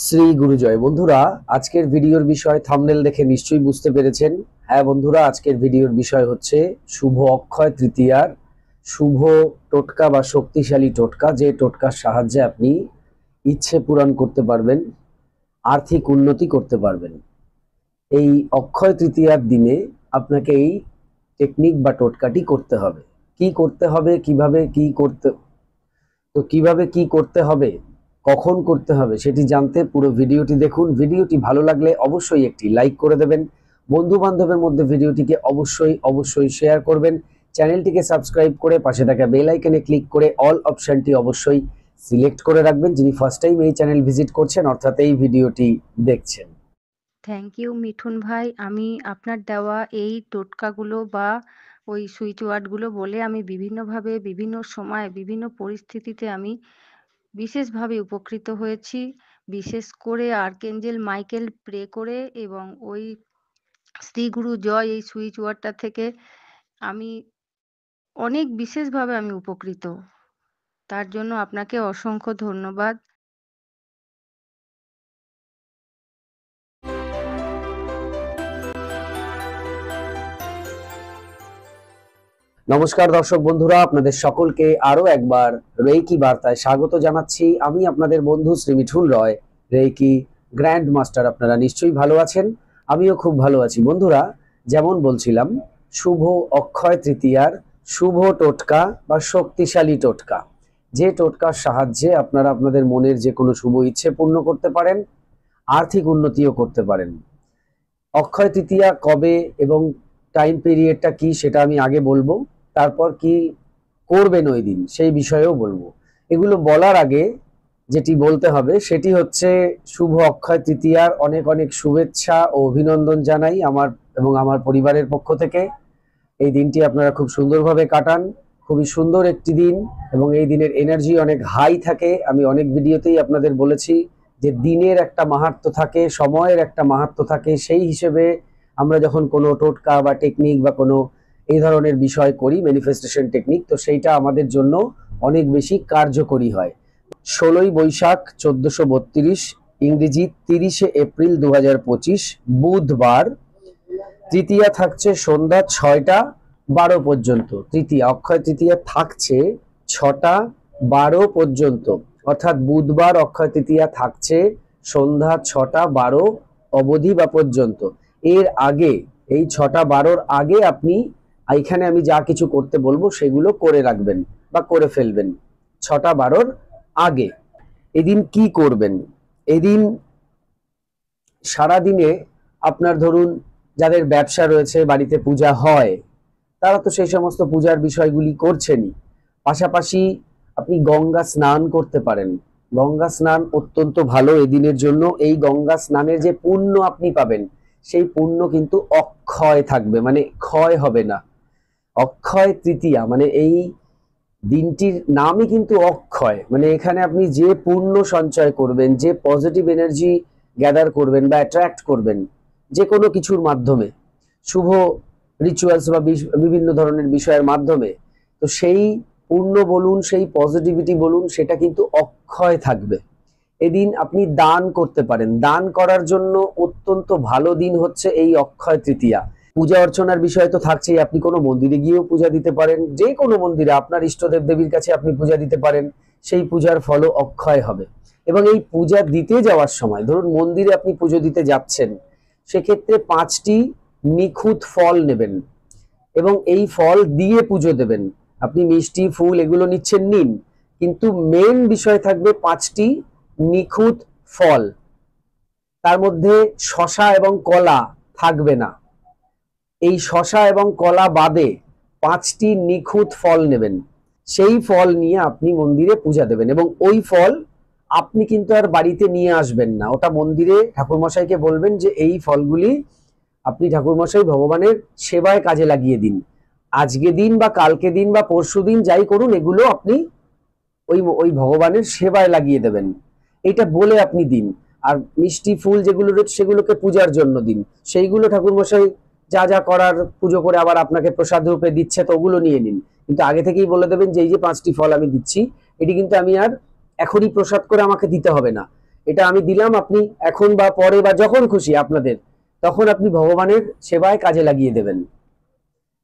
শ্রী গুরুজয়। বন্ধুরা, আজকের ভিডিওর বিষয় থাম্বনেল দেখে নিশ্চয়ই বুঝতে পেরেছেন। হ্যাঁ বন্ধুরা, আজকের ভিডিওর বিষয় হচ্ছে শুভ অক্ষয় তৃতীয়ার শুভ টোটকা বা শক্তিশালী টোটকা, যে টোটকার সাহায্যে আপনি ইচ্ছে পূরণ করতে পারবেন, আর্থিক উন্নতি করতে পারবেন। এই অক্ষয় তৃতীয়ার দিনে আপনাকে এই টেকনিক বা টোটকাটি করতে হবে। কি করতে হবে, কিভাবে কি করতে হবে, কখন করতে হবে সেটি জানতে পুরো ভিডিওটি দেখুন। ভিডিওটি ভালো লাগলে অবশ্যই একটি লাইক করে দেবেন, বন্ধু বান্ধবের মধ্যে ভিডিওটিকে অবশ্যই শেয়ার করবেন। চ্যানেলটিকে সাবস্ক্রাইব করে পাশে থাকা বেল আইকনে ক্লিক করে অল অপশনটি অবশ্যই সিলেক্ট করে রাখবেন, যিনি ফার্স্ট টাইম এই চ্যানেল ভিজিট করছেন অর্থাৎ এই ভিডিওটি দেখছেন। থ্যাংক ইউ মিঠুন ভাই। আমি আপনার দেওয়া এই টোটকাগুলো বা ওই সুইচ ওয়ার্ডগুলো বলে আমি বিভিন্নভাবে বিভিন্ন সময় বিভিন্ন পরিস্থিতিতে আমি বিশেষভাবে উপকৃত হয়েছি। বিশেষ করে আর্কেঞ্জেল মাইকেল প্রে করে এবং ওই শ্রী গুরু জয় এই সুইচ ওয়ার্ডটা থেকে আমি অনেক বিশেষভাবে আমি উপকৃত। তার জন্য আপনাকে অসংখ্য ধন্যবাদ। নমস্কার দর্শক বন্ধুরা, আপনাদের সকলকে আরো একবার রেইকি বার্তায় স্বাগত জানাচ্ছি। আমি আপনাদের বন্ধু শ্রী মিঠুন রয়, রেইকি গ্র্যান্ড মাস্টার। আপনারা নিশ্চয়ই ভালো আছেন, আমিও খুব ভালো আছি। বন্ধুরা, যেমন বলছিলাম, শুভ অক্ষয় তৃতীয়ার শুভ টোটকা বা শক্তিশালী টোটকা, যে টোটকার সাহায্যে আপনারা আপনাদের মনের যে কোনো শুভ ইচ্ছে পূর্ণ করতে পারেন, আর্থিক উন্নতিও করতে পারেন। অক্ষয় তৃতীয়া কবে এবং টাইম পিরিয়ডটা কি সেটা আমি আগে বলবো, তারপর কি করবেন ওই দিন সেই বিষয়েও বলবো। এগুলো বলার আগে যেটি বলতে হবে সেটি হচ্ছে, শুভ অক্ষয় তৃতীয়ার অনেক অনেক শুভেচ্ছা ও অভিনন্দন জানাই আমার এবং আমার পরিবারের পক্ষ থেকে। এই দিনটি আপনারা খুব সুন্দরভাবে কাটান, খুবই সুন্দর একটি দিন এবং এই দিনের এনার্জি অনেক হাই থাকে। আমি অনেক ভিডিওতেই আপনাদের বলেছি যে দিনের একটা মাহাত্ম্য থাকে, সময়ের একটা মাহাত্ম্য থাকে। সেই হিসেবে আমরা যখন কোনো টোটকা বা টেকনিক বা কোনো এই ধরনের বিষয় করি, ম্যানিফেস্টেশন টেকনিক, তো সেইটা আমাদের জন্য অনেক বেশি কার্যকরী হয়। 16ই বৈশাখ 1432, ইংরেজি 30শে এপ্রিল 2025, বুধবার। তৃতীয়া থাকছে সন্ধ্যা 6টা 12 পর্যন্ত। তৃতীয়া, অক্ষয় তৃতীয়া থাকছে 6টা 12 পর্যন্ত, অর্থাৎ বুধবার অক্ষয় তৃতীয়া থাকছে সন্ধ্যা 6টা 12 অবধি বা পর্যন্ত। এর আগে, এই 6টা 12-র আগে আপনি এখানে আমি যা কিছু করতে বলবো সেগুলো করে রাখবেন বা করে ফেলবেন 6টা 12-র আগে। এদিন কি করবেন? এদিন সারাদিনে আপনার ধরুন যাদের ব্যবসা রয়েছে, বাড়িতে পূজা হয়, তারা তো সেই সমস্ত পূজার বিষয়গুলি করছেনই। পাশাপাশি আপনি গঙ্গা স্নান করতে পারেন। গঙ্গা স্নান অত্যন্ত ভালো এদিনের জন্য। এই গঙ্গা স্নানের যে পুণ্য আপনি পাবেন, সেই পুণ্য কিন্তু অক্ষয় থাকবে, মানে ক্ষয় হবে না। অক্ষয় তৃতীয়া মানে এই দিনটির নামই কিন্তু অক্ষয়, মানে এখানে আপনি যে পুণ্য সঞ্চয় করবেন, যে পজিটিভ এনার্জি গ্যাদার করবেন বা অ্যাট্রাক্ট করবেন যে কোনো কিছুর মাধ্যমে, শুভ রিচুয়ালস বা বিভিন্ন ধরনের বিষয়ের মাধ্যমে, তো সেই পুণ্য বলুন, সেই পজিটিভিটি বলুন, সেটা কিন্তু অক্ষয় থাকবে। এদিন আপনি দান করতে পারেন। দান করার জন্য অত্যন্ত ভালো দিন হচ্ছে এই অক্ষয় তৃতীয়া। পূজা অর্চনার বিষয় তো থাকছেই, আপনি কোনো মন্দিরে গিয়েও পূজা দিতে পারেন, যে কোনো মন্দিরে আপনার ইষ্টদেব দেবীর কাছে আপনি পূজা দিতে পারেন, সেই পূজার ফলও অক্ষয় হবে। এবং এই পূজা দিতে যাওয়ার সময়, ধরুন মন্দিরে আপনি পুজো দিতে যাচ্ছেন, সেক্ষেত্রে 5টি নিখুঁত ফল নেবেন এবং এই ফল দিয়ে পুজো দেবেন। আপনি মিষ্টি, ফুল এগুলো নিচ্ছেন নিন, কিন্তু মেন বিষয় থাকবে 5টি নিখুঁত ফল। তার মধ্যে শসা এবং কলা থাকবে না। এই শসা এবং কলা বাদে 5টি নিখুঁত ফল নেবেন। সেই ফল নিয়ে আপনি মন্দিরে পূজা দেবেন এবং ওই ফল আপনি কিন্তু আর বাড়িতে নিয়ে আসবেন না। ওটা মন্দিরে ঠাকুরমশাইকে বলবেন যে এই ফলগুলি আপনি ঠাকুরমশাই ভগবানের সেবায় কাজে লাগিয়ে দিন। আজকে দিন বা কালকে দিন বা পরশু দিন যাই করুন, এগুলো আপনি ওই ওই ভগবানের সেবায় লাগিয়ে দেবেন, এটা বলে আপনি দিন। আর মিষ্টি ফুল যেগুলো রয়েছে সেগুলোকে পূজার জন্য দিন। সেইগুলো ঠাকুরমশাই যা যা করার পুজো করে আবার আপনাকে প্রসাদ রূপে দিচ্ছে, তো ওগুলো নিয়ে নিন। কিন্তু আগে থেকেই বলে দেবেন যে এই যে 5টি ফল আমি দিচ্ছি, এটি কিন্তু আমি আর এখনই প্রসাদ করে আমাকে দিতে হবে না। এটা আমি দিলাম, আপনি এখন বা পরে বা যখন খুশি আপনাদের, তখন আপনি ভগবানের সেবায় কাজে লাগিয়ে দেবেন।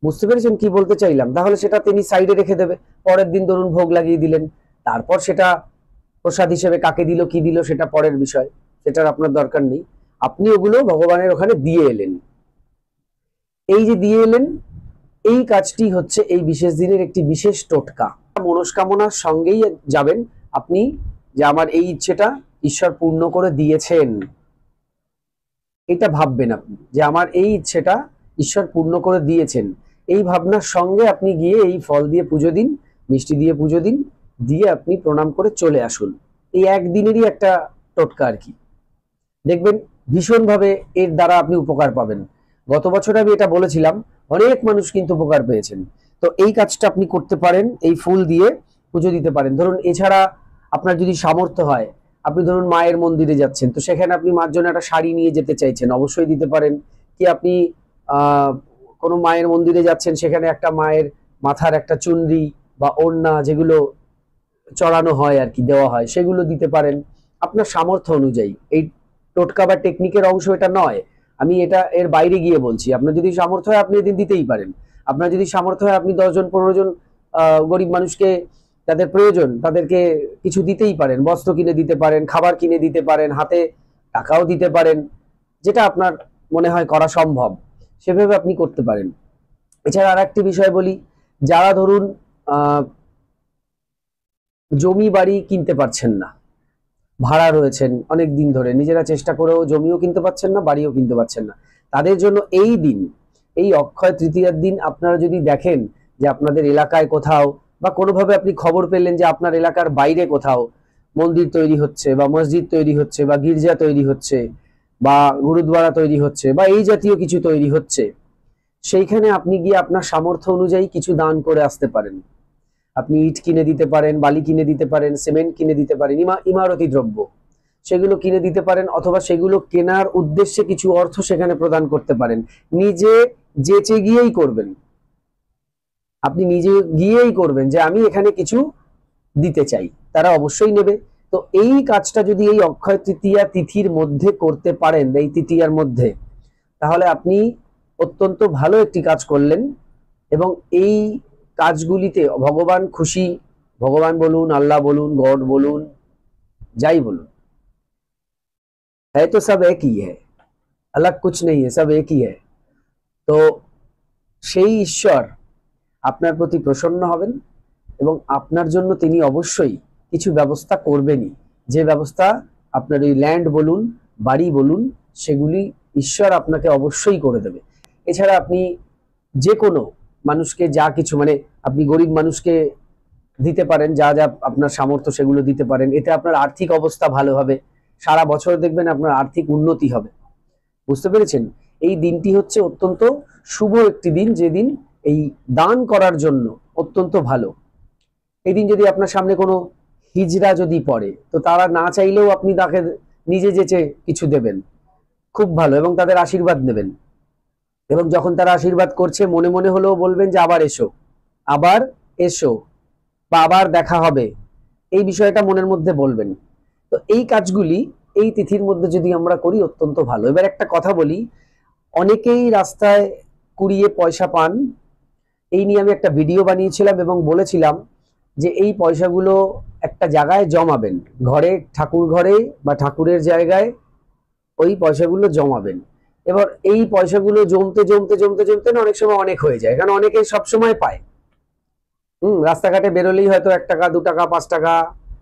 বুঝতে পেরেছেন কি বলতে চাইলাম? তাহলে সেটা তিনি সাইডে রেখে দেবে, পরের দিন ধরুন ভোগ লাগিয়ে দিলেন, তারপর সেটা প্রসাদ হিসেবে কাকে দিল কি দিল সেটা পরের বিষয়, সেটার আপনার দরকার নেই। আপনি ওগুলো ভগবানের ওখানে দিয়ে এলেন। এই যে দিয়ে এলেন, এই কাজটি হচ্ছে এই বিশেষ দিনের একটি বিশেষ টোটকা। মনস্কামনার সঙ্গেই যাবেন আপনি, যে আমার এই ইচ্ছেটা ঈশ্বর পূর্ণ করে দিয়েছেন, এটা ভাববেন আপনি যে আমার এই ইচ্ছেটা ঈশ্বর পূর্ণ করে দিয়েছেন। এই ভাবনার সঙ্গে আপনি গিয়ে এই ফল দিয়ে পুজো দিন, মিষ্টি দিয়ে পুজো দিন, দিয়ে আপনি প্রণাম করে চলে আসুন। এই একদিনেরই একটা টোটকা আর কি, দেখবেন ভীষণভাবে এর দ্বারা আপনি উপকার পাবেন। গত বছর আমি এটা বলেছিলাম, অনেক মানুষ কিন্তু উপকার পেয়েছেন। তো এই কাজটা আপনি করতে পারেন, এই ফুল দিয়ে পুজো দিতে পারেন। ধরুন এছাড়া আপনার যদি সামর্থ্য হয়, আপনি ধরুন মায়ের মন্দিরে যাচ্ছেন, তো সেখানে আপনি মার জন্য একটা শাড়ি নিয়ে যেতে চাইছেন, অবশ্যই দিতে পারেন। কি আপনি আহ কোনো মায়ের মন্দিরে যাচ্ছেন, সেখানে একটা মায়ের মাথার একটা চুনরি বা ওড়না যেগুলো চড়ানো হয় আর কি, দেওয়া হয়, সেগুলো দিতে পারেন আপনার সামর্থ্য অনুযায়ী। এই টোটকা বা টেকনিকের অংশ এটা নয়, আমি এটা এর বাইরে গিয়ে বলছি। আপনার যদি সামর্থ্য হয় আপনি এদিন দিতেই পারেন। আপনার যদি সামর্থ্য হয় আপনি 10 জন 15 জন গরিব মানুষকে, তাদের প্রয়োজন, তাদেরকে কিছু দিতেই পারেন, বস্ত্র কিনে দিতে পারেন, খাবার কিনে দিতে পারেন, হাতে টাকাও দিতে পারেন, যেটা আপনার মনে হয় করা সম্ভব সেভাবে আপনি করতে পারেন। এছাড়া আর একটি বিষয় বলি, যারা ধরুন জমি বাড়ি কিনতে পারছেন না, ভাড়া রয়েছেন অনেক দিন ধরে, নিজেরা চেষ্টা করেও জমিও কিনতে পারছেন না, বাড়িও কিনতে পারছেন না, তাদের জন্য এই দিন, এই অক্ষয় তৃতীয়ার দিন আপনারা যদি দেখেন যে আপনাদের এলাকায় কোথাও বা কোনোভাবে আপনি খবর পেলেন যে আপনার এলাকার বাইরে কোথাও মন্দির তৈরি হচ্ছে বা মসজিদ তৈরি হচ্ছে বা গির্জা তৈরি হচ্ছে বা গুরুদ্বারা তৈরি হচ্ছে বা এই জাতীয় কিছু তৈরি হচ্ছে, সেইখানে আপনি গিয়ে আপনার সামর্থ্য অনুযায়ী কিছু দান করে আসতে পারেন। আপনি ইট কিনে দিতে পারেন, বালি কিনে দিতে পারেন, সিমেন্ট কিনে দিতে পারেন, ইমারতি দ্রব্য সেগুলো কিনে দিতে পারেন, অথবা সেগুলো কেনার উদ্দেশ্যে কিছু অর্থ সেখানে প্রদান করতে পারেন। নিজে যেচে গিয়েই করবেন, আপনি নিজে গিয়েই করবেন যে আমি এখানে কিছু দিতে চাই, তারা অবশ্যই নেবে। তো এই কাজটা যদি এই অক্ষয় তৃতীয়া তিথির মধ্যে করতে পারেন, এই তৃতীয়ার মধ্যে, তাহলে আপনি অত্যন্ত ভালো একটি কাজ করলেন। এবং এই কাজগুলিতে ভগবান খুশি, ভগবান বলুন, আল্লাহ বলুন, গড বলুন, যাই বলুন, है तो सब एक ही है, अलग कुछ नहीं है, सब एक ही है। তো সেই ঈশ্বর আপনার প্রতি প্রসন্ন হবেন এবং আপনার জন্য তিনি অবশ্যই কিছু ব্যবস্থা করবেনই, যে ব্যবস্থা আপনার ওই ল্যান্ড বলুন, বাড়ি বলুন, সেগুলি ঈশ্বর আপনাকে অবশ্যই করে দেবে। এছাড়া আপনি যে কোনো মানুষকে যা কিছু, মানে আপনি গরিব মানুষকে দিতে পারেন, যা যা আপনার সামর্থ্য সেগুলো দিতে পারেন, এতে আপনার আর্থিক অবস্থা ভালো হবে, সারা বছর দেখবেন আপনার আর্থিক উন্নতি হবে। বুঝতে পেরেছেন? এই দিনটি হচ্ছে অত্যন্ত শুভ একটি দিন, যেদিন এই দান করার জন্য অত্যন্ত ভালো। এই দিন যদি আপনার সামনে কোনো হিজড়া যদি পড়ে, তো তারা না চাইলেও আপনি তাকে নিজে যেচে কিছু দেবেন, খুব ভালো, এবং তাদের আশীর্বাদ নেবেন। এবং যখন তারা আশীর্বাদ করছে মনে মনে হলেও বলবেন যে আবার এসো, আবার এসো, বা আবার দেখা হবে, এই বিষয়টা মনের মধ্যে বলবেন। তো এই কাজগুলি এই তিথির মধ্যে যদি আমরা করি অত্যন্ত ভালো। এবার একটা কথা বলি, অনেকেই রাস্তায় কুড়িয়ে পয়সা পান, এই নিয়ে আমি একটা ভিডিও বানিয়েছিলাম এবং বলেছিলাম যে এই পয়সাগুলো একটা জায়গায় জমাবেন, ঘরে, ঠাকুর ঘরে বা ঠাকুরের জায়গায় ওই পয়সাগুলো জমাবেন। এবার এই পয়সাগুলো জমতে জমতে জমতে জমতে না অনেক সময় অনেক হয়ে যায়, কারণ অনেকে সবসময় পায়। রাস্তাঘাটে বেরোলেই হয়তো 1 টাকা 2 টাকা 5 টাকা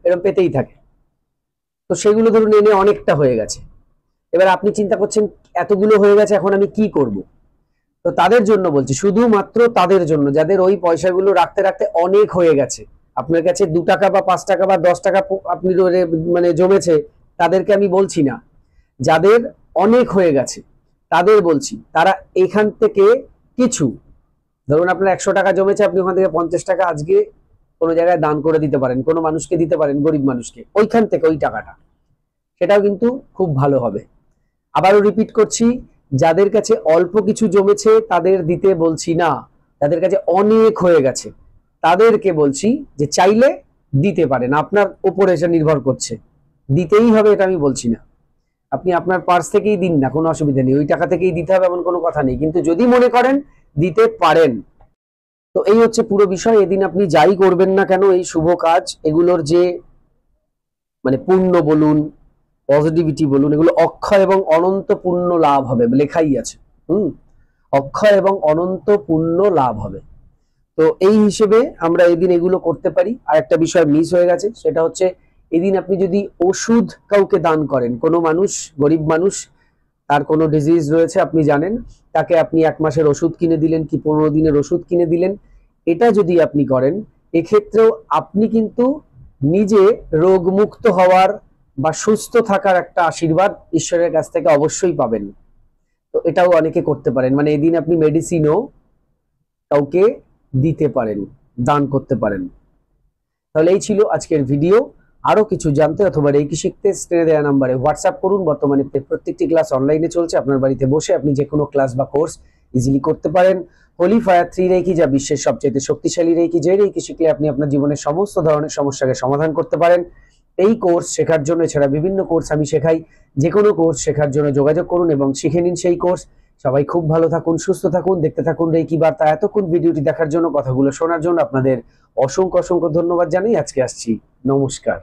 এরকম পেতেই থাকে। তো সেগুলো ধরুন এনে অনেকটা হয়ে গেছে। এবার আপনি চিন্তা করছেন এতগুলো হয়ে গেছে, এখন আমি কি করব? তো তাদের জন্য বলছি, শুধুমাত্র তাদের জন্য যাদের ওই পয়সাগুলো রাখতে রাখতে অনেক হয়ে গেছে, আপনার কাছে 2 টাকা বা 5 টাকা বা 10 টাকা আপনি মানে জমেছে, তাদেরকে আমি বলছি না। যাদের অনেক হয়ে গেছে তাদের বলছি, তারা এখান থেকে কিছু, ধরুন আপনার 100 টাকা জমেছে, আপনি ওখান থেকে 50 টাকা আজকে কোনো জায়গায় দান করে দিতে পারেন, কোনো মানুষকে দিতে পারেন, গরিব মানুষকে, ওইখান থেকে ওই টাকাটা, সেটাও কিন্তু খুব ভালো হবে। আবারও রিপিট করছি, যাদের কাছে অল্প কিছু জমেছে তাদের দিতে বলছি না, যাদের কাছে অনেক হয়ে গেছে তাদেরকে বলছি যে চাইলে দিতে পারেন, আপনার উপরে এসে নির্ভর করছে। দিতেই হবে এটা আমি বলছি না, আপনি আপনার পার্স থেকেই দিন না, কোনো অসুবিধা নেই, ওই টাকা থেকেই দিতে হবে এমন কোনো কথা নেই, কিন্তু যদি মনে করেন দিতে পারেন। তো এই হচ্ছে পুরো বিষয়। এদিন আপনি যাই করবেন না কেন, এই শুভ কাজ এগুলোর যে মানে পুণ্য বলুন, পজিটিভিটি বলুন, এগুলো অক্ষয় এবং অনন্ত পুণ্য লাভ হবে, লেখাই আছে। অক্ষয় এবং অনন্ত পুণ্য লাভ হবে। তো এই হিসেবে আমরা এদিন এগুলো করতে পারি। আর একটা বিষয় মিস হয়ে গেছে, সেটা হচ্ছে এদিন আপনি যদি ওষুধ কাউকে দান করেন, কোনো মানুষ, গরিব মানুষ, তার কোনো ডিজিজ রয়েছে আপনি জানেন, তাকে আপনি 1 মাসের ওষুধ কিনে দিলেন কি 15 দিনের ওষুধ কিনে দিলেন, এটা যদি আপনি করেন, এক্ষেত্রেও আপনি কিন্তু নিজে রোগমুক্ত হওয়ার বা সুস্থ থাকার একটা আশীর্বাদ ঈশ্বরের কাছ থেকে অবশ্যই পাবেন। তো এটাও অনেকে করতে পারেন, মানে এদিন আপনি মেডিসিনও কাউকে দিতে পারেন, দান করতে পারেন। তাহলে এই ছিল আজকের ভিডিও। আরো কিছু জানতে অথবা রেকি শিখতে স্ক্রিনে দেওয়া নাম্বারে হোয়াটসঅ্যাপ করুন। বর্তমানে প্রত্যেকটি ক্লাস অনলাইনে চলছে, আপনার বাড়িতে বসে আপনি যে কোনো ক্লাস বা কোর্স ইজিলি করতে পারেন। হোলি ফায়ার 3 রেকি, যা বিশ্বের সবচেয়ে শক্তিশালী রেকি, যে রেকি শিখলে আপনি আপনার জীবনের সমস্ত ধরনের সমস্যাকে সমাধান করতে পারেন। এই কোর্স শেখার জন্য, এছাড়া বিভিন্ন কোর্স আমি শেখাই, যে কোনো কোর্স শেখার জন্য যোগাযোগ করুন এবং শিখে নিন সেই কোর্স। সবাই খুব ভালো থাকুন, সুস্থ থাকুন, দেখতে থাকুন রেকি বার্তা। এতক্ষণ ভিডিওটি দেখার জন্য, কথাগুলো শোনার জন্য আপনাদের অসংখ্য অসংখ্য ধন্যবাদ জানাই। আজকে আসছি, নমস্কার।